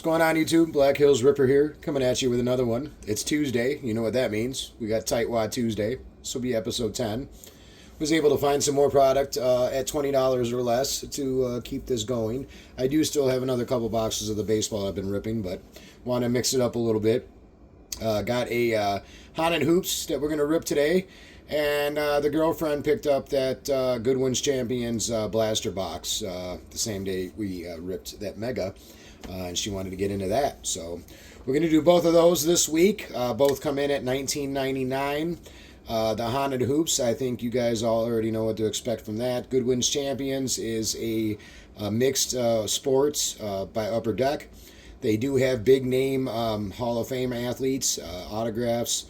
going on, YouTube? Black Hills Ripper here, coming at you with another one. It's Tuesday. You know what that means. We got Tightwad Tuesday. This will be episode 10. Was able to find some more product at $20 or less to keep this going. I do still have another couple boxes of the baseball I've been ripping, but want to mix it up a little bit. Got a Haunted Hoops that we're going to rip today. And the girlfriend picked up that Goodwin Champions Blaster box the same day we ripped that Mega. And she wanted to get into that. So we're going to do both of those this week. Both come in at $19.99. The Haunted Hoops, I think you guys all already know what to expect from that. Goodwin's Champions is a mixed sports by Upper Deck. They do have big name Hall of Fame athletes, autographs,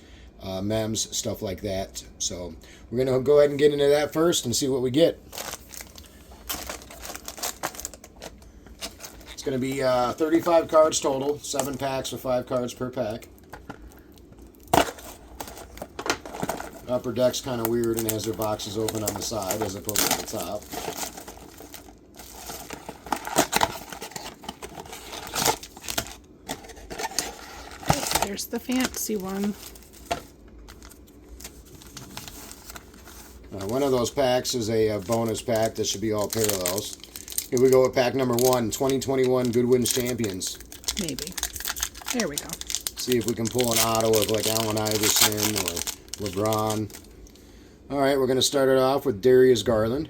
memes, stuff like that. So we're going to go ahead and get into that first and see what we get. It's going to be 35 cards total, 7 packs with 5 cards per pack. Upper Deck's kind of weird and has their boxes open on the side as opposed to the top. There's the fancy one. One of those packs is a bonus pack that should be all parallels. Here we go with pack number 1, 2021 Goodwin Champions. Maybe. There we go. See if we can pull an auto of like Allen Iverson or LeBron. All right, we're going to start it off with Darius Garland.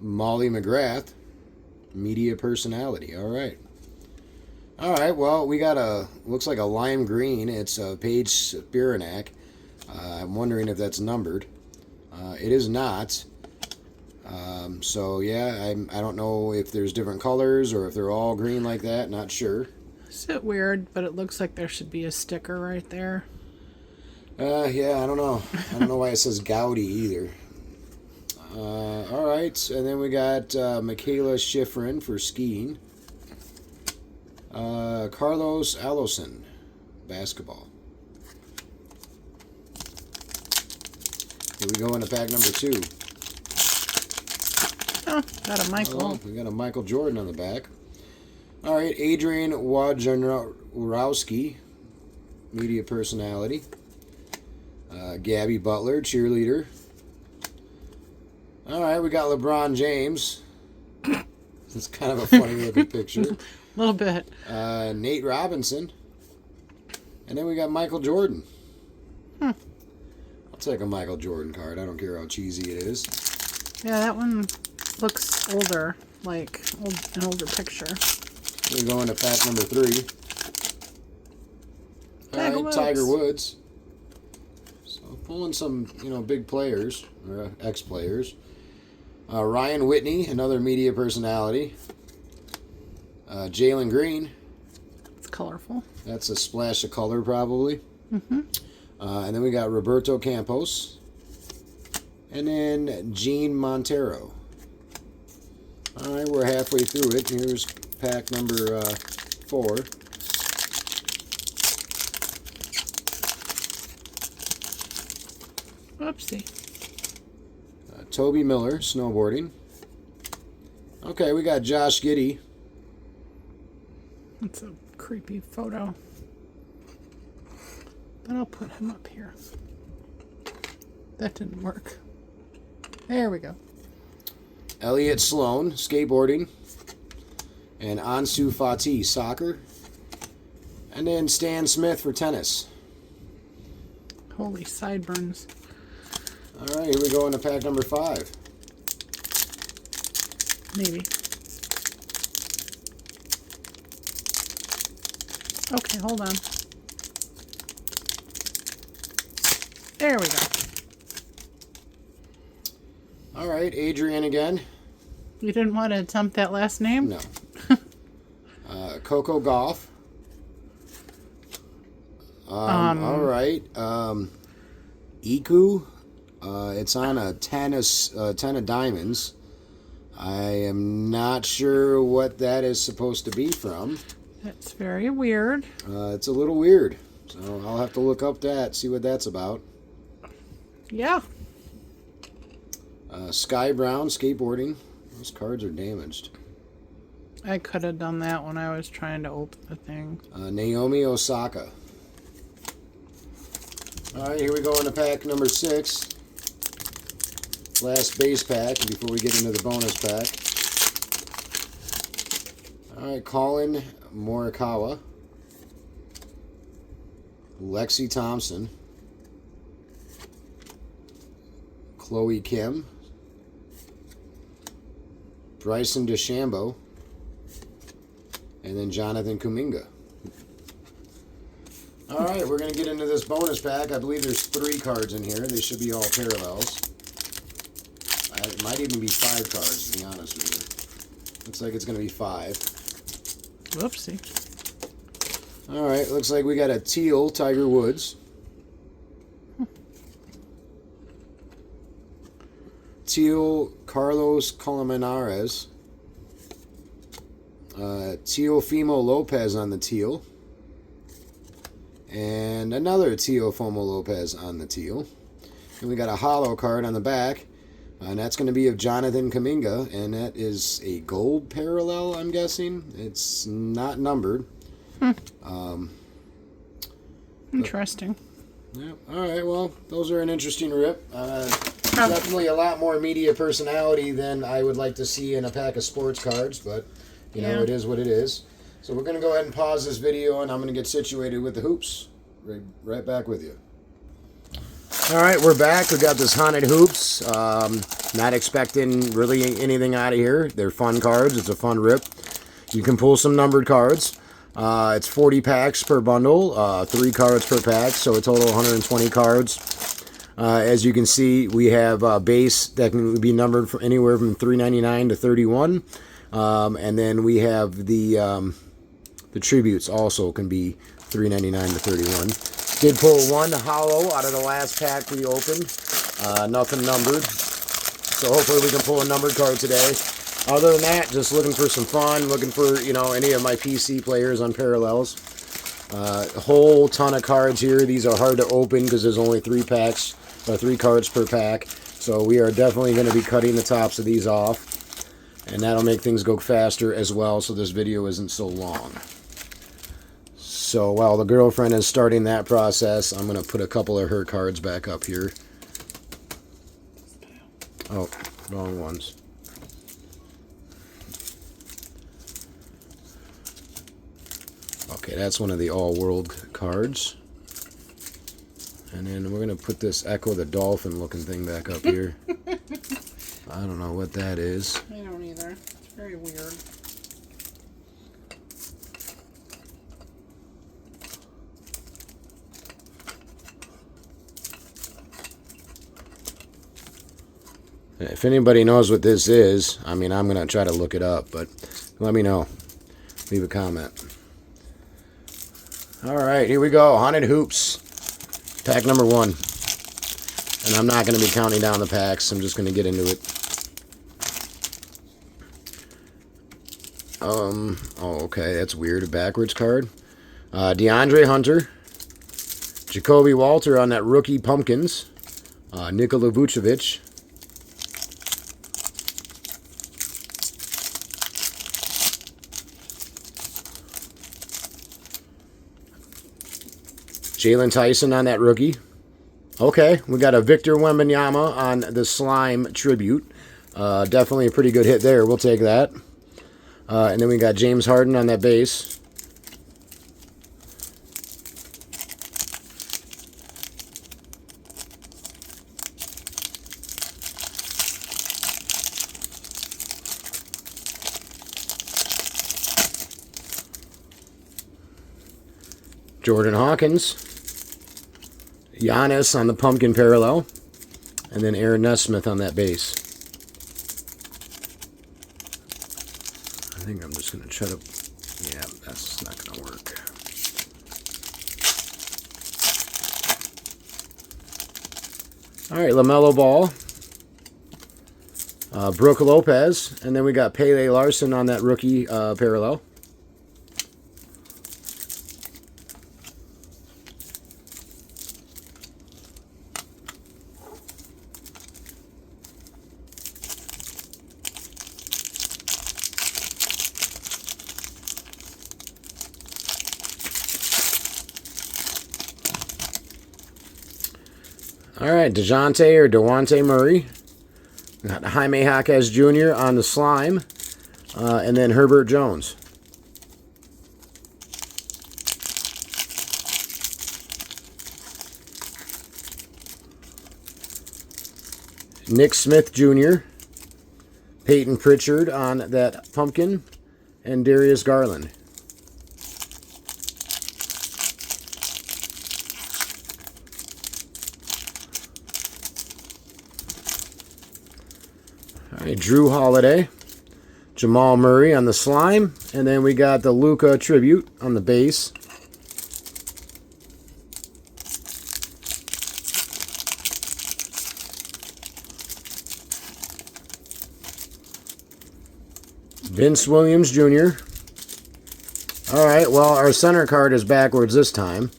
Molly McGrath, media personality. All right. All right, well, we got looks like a lime green. It's a Paige Spiranak. I'm wondering if that's numbered. It is not. So, yeah, I don't know if there's different colors or if they're all green like that. Not sure. It's a bit weird, but it looks like there should be a sticker right there. Yeah, I don't know. I don't know why it says Gowdy either. All right, and then we got Michaela Schifrin for skiing. Carlos Allison, basketball. Here we go into pack number 2. Oh, got a Michael. Oh, we got a Michael Jordan on the back. All right, Adrian Wojnarowski, media personality. Gabby Butler, cheerleader. All right, we got LeBron James. It's kind of a funny looking picture. A little bit. Nate Robinson. And then we got Michael Jordan. I'll take a Michael Jordan card. I don't care how cheesy it is. Yeah, that one looks older, like an older picture. We go into pack number 3. All right, Tiger Woods. So pulling some, big players or ex-players. Ryan Whitney, another media personality. Jalen Green. It's colorful. That's a splash of color, probably. Mm-hmm. And then we got Roberto Campos. And then Gene Montero. All right, we're halfway through it. Here's pack number 4. Oopsie. Toby Miller, snowboarding. Okay, we got Josh Giddey. That's a creepy photo. But I'll put him up here. That didn't work. There we go. Elliott Sloan, skateboarding. And Ansu Fati, soccer. And then Stan Smith for tennis. Holy sideburns. All right, here we go into pack number 5. Maybe. Okay, hold on. There we go. All right, Adrian again. You didn't want to attempt that last name? No. Coco Gauff. All right. Iku. It's on a 10 of diamonds. I am not sure what that is supposed to be from. That's very weird. It's a little weird. So I'll have to look up that, see what that's about. Yeah. Sky Brown, skateboarding. Those cards are damaged. I could have done that when I was trying to open the thing. Naomi Osaka. All right, here we go into pack number 6. Last base pack before we get into the bonus pack. All right, Colin Morikawa. Lexi Thompson. Chloe Kim. Bryson DeChambeau. And then Jonathan Kuminga. All right, we're going to get into this bonus pack. I believe there's 3 cards in here. They should be all parallels. It might even be 5 cards, to be honest with you. Looks like it's going to be 5. Whoopsie. All right, looks like we got a teal Tiger Woods. Teal Carlos Colmenares. Teofimo Lopez on the teal. And another Teofimo Lopez on the teal. And we got a holo card on the back. And that's going to be of Jonathan Kuminga. And that is a gold parallel, I'm guessing. It's not numbered. Interesting. Yeah. All right, well, those are an interesting rip. Definitely a lot more media personality than I would like to see in a pack of sports cards. But, you know, it is what it is. So we're going to go ahead and pause this video, and I'm going to get situated with the hoops. Right back with you. All right, we're back. We got this Haunted Hoops. Not expecting really anything out of here. They're fun cards. It's a fun rip. You can pull some numbered cards. It's 40 packs per bundle, 3 cards per pack, so a total of 120 cards. As you can see, we have base that can be numbered from anywhere from 399 to 31. And then we have the tributes also can be 399 to 31. Did pull 1 holo out of the last pack we opened. Nothing numbered. So hopefully we can pull a numbered card today. Other than that, just looking for some fun, looking for, you know, any of my PC players on parallels. A whole ton of cards here. These are hard to open because there's only 3 packs, or 3 cards per pack. So we are definitely going to be cutting the tops of these off. And that'll make things go faster as well, so this video isn't so long. So while the girlfriend is starting that process, I'm going to put a couple of her cards back up here. Oh, wrong ones. Okay, that's one of the all-world cards. And then we're going to put this Echo the Dolphin looking thing back up here. I don't know what that is. I don't either. It's very weird. If anybody knows what this is, I mean, I'm going to try to look it up, but let me know. Leave a comment. All right, here we go. Haunted Hoops. Pack number 1. And I'm not going to be counting down the packs. I'm just going to get into it. Oh, okay, that's weird. A backwards card. DeAndre Hunter. Jacoby Walter on that rookie Pumpkins. Nikola Vucevic. Jalen Tyson on that rookie. Okay, we got a Victor Wembanyama on the Slime Tribute. Definitely a pretty good hit there. We'll take that. And then we got James Harden on that base. Jordan Hawkins. Giannis on the Pumpkin Parallel. And then Aaron Nesmith on that base. I think I'm just going to try to... Yeah, that's not going to work. All right, LaMelo Ball. Brooke Lopez. And then we got Pele Larson on that rookie parallel. All right, DeJounte Murray. We got Jaime Jaquez Jr. on the slime. And then Herbert Jones. Nick Smith Jr., Peyton Pritchard on that pumpkin, and Darius Garland. All right, Drew Holiday, Jamal Murray on the slime, and then we got the Luka tribute on the base. Vince Williams Jr. All right, well, our center card is backwards this time.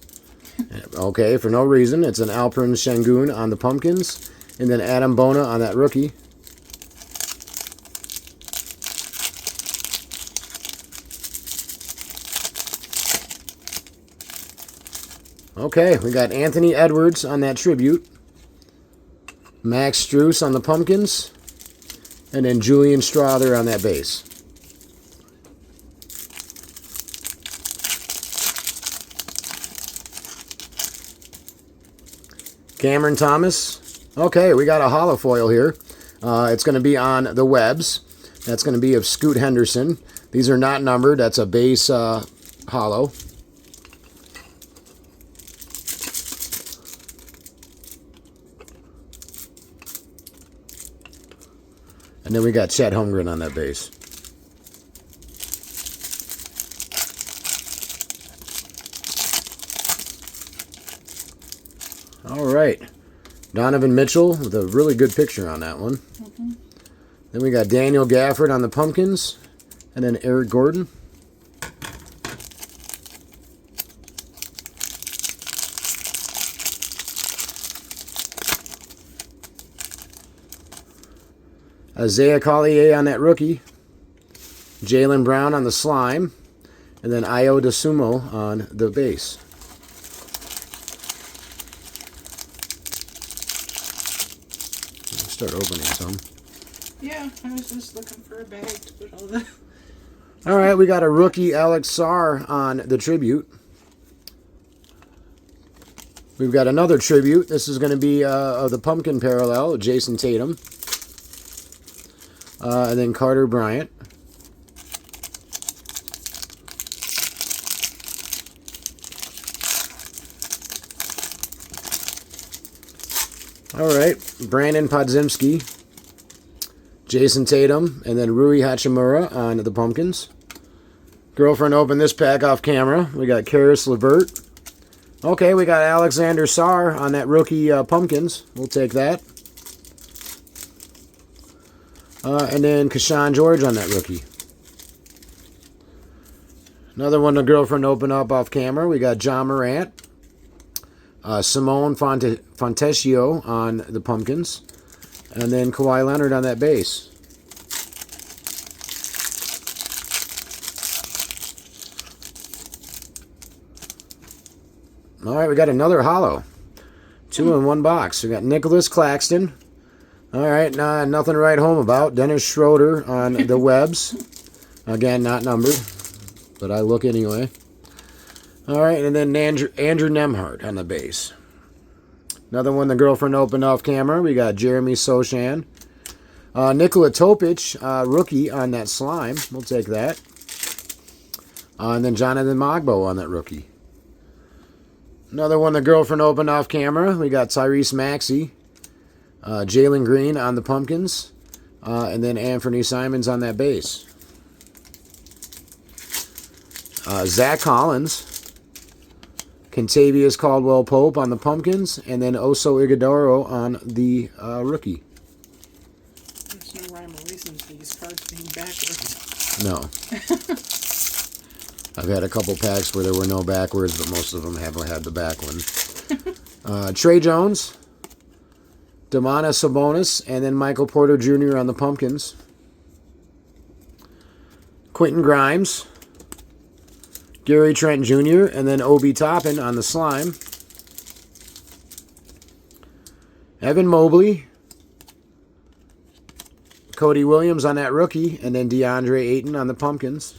Okay, for no reason. It's an Alperen Şengün on the pumpkins, and then Adam Bona on that rookie. Okay, we got Anthony Edwards on that tribute. Max Strus on the pumpkins, and then Julian Strother on that base. Cameron Thomas. Okay, we got a holo foil here. It's going to be on the webs. That's going to be of Scoot Henderson. These are not numbered. That's a base holo. And then we got Chet Holmgren on that base. All right. Donovan Mitchell with a really good picture on that one. Mm-hmm. Then we got Daniel Gafford on the pumpkins. And then Eric Gordon. Isaiah Collier on that rookie. Jaylen Brown on the slime. And then Ayo DeSumo on the base. Start opening some. Yeah, I was just looking for a bag to put all the... All right, we got a rookie Alex Sarr on the tribute. We've got another tribute. This is going to be of the pumpkin parallel, Jason Tatum. And then Carter Bryant. All right, Brandon Podziemski, Jason Tatum, and then Rui Hachimura on the pumpkins. Girlfriend opened this pack off camera. We got Karis LeVert. Okay, we got Alexander Sarr on that rookie pumpkins. We'll take that. And then Keshawn George on that rookie. Another one the girlfriend opened up off camera. We got John Morant. Simone Fontecchio on the pumpkins. And then Kawhi Leonard on that base. All right, we got another holo. 2 in 1 box. We got Nicholas Claxton. All right, nothing to write home about. Dennis Schroeder on the webs. Again, not numbered, but I look anyway. All right, and then Andrew Nembhard on the base. Another one the girlfriend opened off camera. We got Jeremy Sochan. Nikola Topic, rookie on that slime. We'll take that. And then Jonathan Mogbo on that rookie. Another one the girlfriend opened off camera. We got Tyrese Maxey. Jalen Green on the pumpkins. And then Anthony Simons on that base. Zach Collins. Contavious Caldwell-Pope on the pumpkins. And then Oso Ighodaro on the rookie. There's no rhyme or reason to these cards being backwards. No. I've had a couple packs where there were no backwards, but most of them have had the back one. Trey Jones. Domantas Sabonis, and then Michael Porter Jr. on the pumpkins. Quentin Grimes. Gary Trent Jr., and then Obi Toppin on the slime. Evan Mobley. Cody Williams on that rookie. And then DeAndre Ayton on the Pumpkins.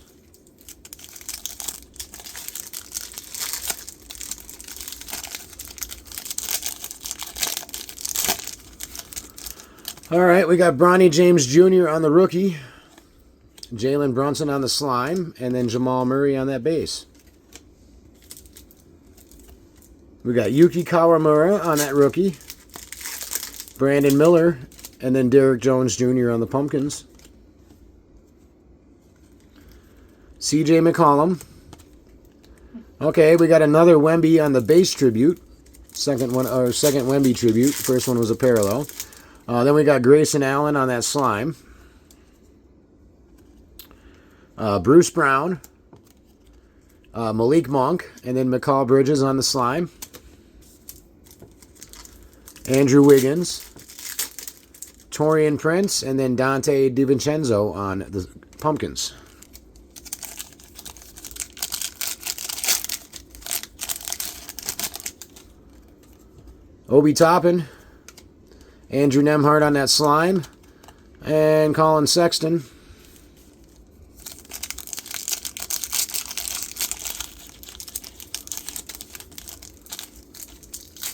All right, we got Bronny James Jr. on the rookie. Jalen Brunson on the slime. And then Jamal Murray on that base. We got Yuki Kawamura on that rookie. Brandon Miller. And then Derek Jones Jr. on the Pumpkins. CJ McCollum. Okay, we got another Wemby on the base tribute. Second Wemby tribute. First one was a parallel. Then we got Grayson Allen on that slime. Bruce Brown. Malik Monk. And then McCall Bridges on the slime. Andrew Wiggins. Torian Prince. And then Dante DiVincenzo on the Pumpkins. Obi Toppin. Andrew Nembhard on that slime. And Colin Sexton.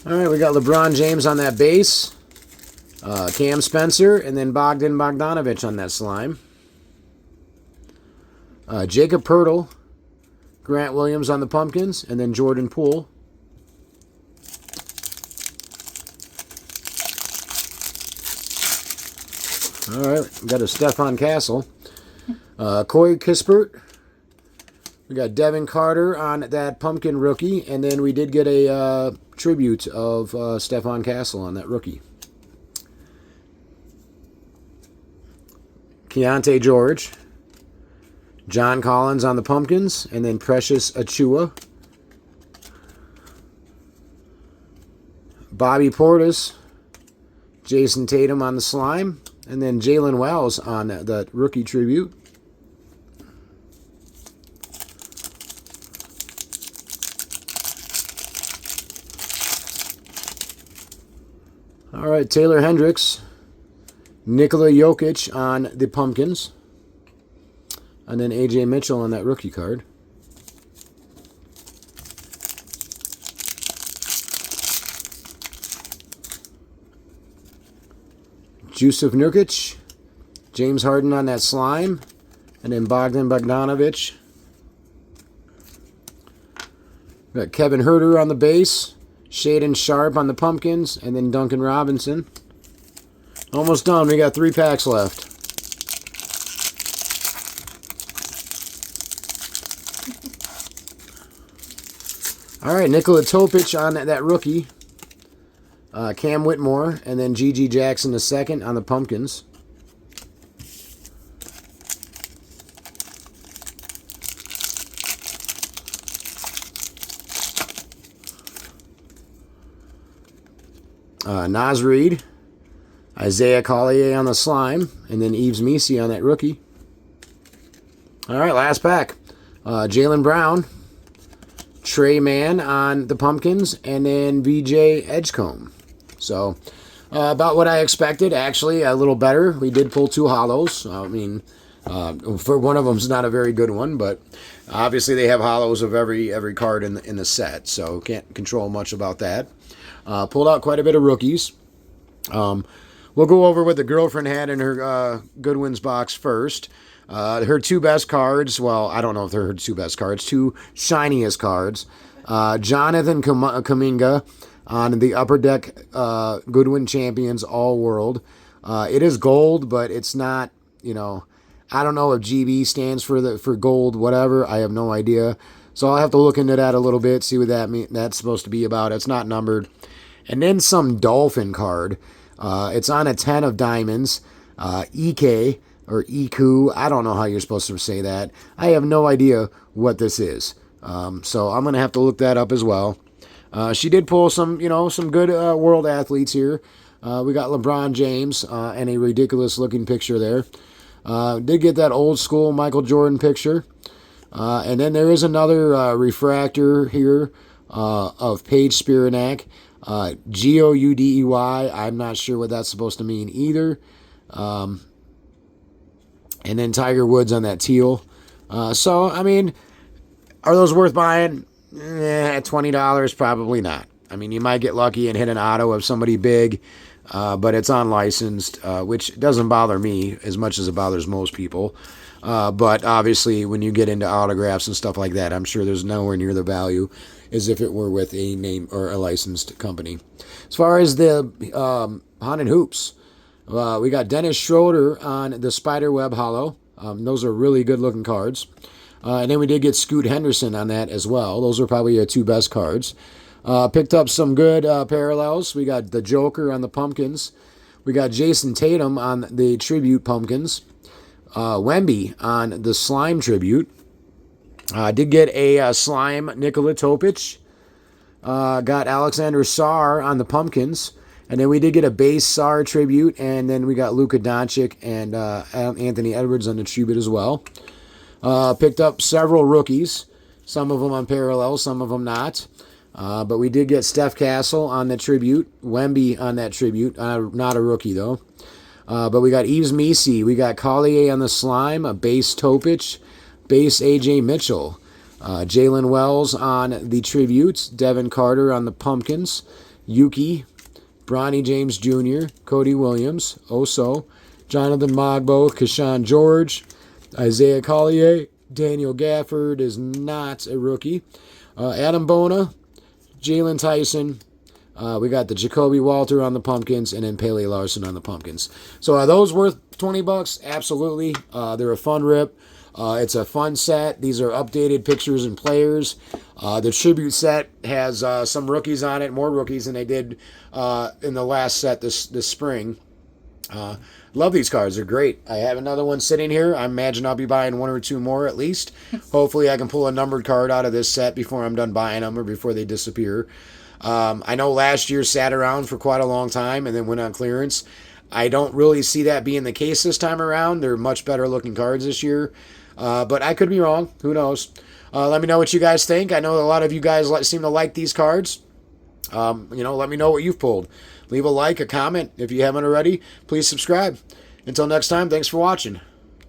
All right, we got LeBron James on that base. Cam Spencer. And then Bogdan Bogdanovic on that slime. Jacob Poeltl. Grant Williams on the Pumpkins. And then Jordan Poole. All right, we got a Stephon Castle. Corey Kispert. We got Devin Carter on that Pumpkin rookie. And then we did get a tribute of Stephon Castle on that rookie. Keontae George. John Collins on the Pumpkins. And then Precious Achua. Bobby Portis. Jason Tatum on the slime. And then Jalen Wells on the rookie tribute. All right, Taylor Hendricks. Nikola Jokic on the Pumpkins. And then A.J. Mitchell on that rookie card. Jusuf Nurkic, James Harden on that slime, and then Bogdan Bogdanovic. We got Kevin Huerter on the base, Shaedon Sharpe on the Pumpkins, and then Duncan Robinson. Almost done. We got 3 packs left. All right, Nikola Topic on that rookie. Cam Whitmore, and then G.G. Jackson II on the Pumpkins. Naz Reid, Isaiah Collier on the slime, and then Yves Missi on that rookie. All right, last pack. Jaylen Brown, Trey Mann on the Pumpkins, and then VJ Edgecombe. So, about what I expected, actually, a little better. We did pull 2 holos. I mean, for one of them's not a very good one, but obviously they have holos of every card in the set, so can't control much about that. Pulled out quite a bit of rookies. We'll go over what the girlfriend had in her Goodwin's box first. Her 2 best cards, well, I don't know if they're her 2 best cards, 2 shiniest cards. Jonathan Kuminga on the Upper Deck Goodwin Champions All World. It is gold, but it's not, I don't know if GB stands for gold, whatever. I have no idea. So I'll have to look into that a little bit, see what that's supposed to be about. It's not numbered. And then some Dolphin card. It's on a 10 of diamonds. EK or Iku. I don't know how you're supposed to say that. I have no idea what this is. So I'm going to have to look that up as well. She did pull some good world athletes here. We got LeBron James and a ridiculous looking picture there. Did get that old school Michael Jordan picture. And then there is another refractor here of Paige Spiranak. Goudey. I'm not sure what that's supposed to mean either. And then Tiger Woods on that teal. So, I mean, are those worth buying? At $20, probably not. I mean, you might get lucky and hit an auto of somebody big, but it's unlicensed, which doesn't bother me as much as it bothers most people. But obviously, when you get into autographs and stuff like that, I'm sure there's nowhere near the value as if it were with a name or a licensed company. As far as the Haunted Hoops, we got Dennis Schroeder on the Spiderweb Holo. Those are really good-looking cards. And then we did get Scoot Henderson on that as well. Those are probably our two best cards. Picked up some good parallels. We got the Joker on the Pumpkins. We got Jason Tatum on the Tribute Pumpkins. Wemby on the Slime Tribute. Did get a Slime Nikola Topic. Got Alexander Sarr on the Pumpkins. And then we did get a base Sarr Tribute. And then we got Luka Doncic and Anthony Edwards on the Tribute as well. Picked up several rookies. Some of them on parallel, some of them not. But we did get Steph Castle on the Tribute. Wemby on that Tribute. Not a rookie, though. But we got Yves Missi. We got Collier on the Slime. A base Topic. Base A.J. Mitchell. Jalen Wells on the Tributes. Devin Carter on the Pumpkins. Yuki. Bronny James Jr. Cody Williams. Oso. Jonathan Mogbo. Keshawn George. Isaiah Collier. Daniel Gafford is not a rookie. Adam Bona. Jalen Tyson. We got the Jacoby Walter on the Pumpkins, and then Pele Larson on the Pumpkins. So are those worth $20? Absolutely. They're a fun rip. It's a fun set. These are updated pictures and players. The Tribute set has some rookies on it, more rookies than they did in the last set this spring. Love these cards. They're great. I have another one sitting here. I imagine I'll be buying one or two more at least. Hopefully I can pull a numbered card out of this set before I'm done buying them or before they disappear. I know last year sat around for quite a long time and then went on clearance. I don't really see that being the case this time around. They're much better looking cards this year. But I could be wrong. Who knows? Let me know what you guys think. I know a lot of you guys seem to like these cards. Let me know what you've pulled. Leave a like, a comment if you haven't already. Please subscribe. Until next time, thanks for watching.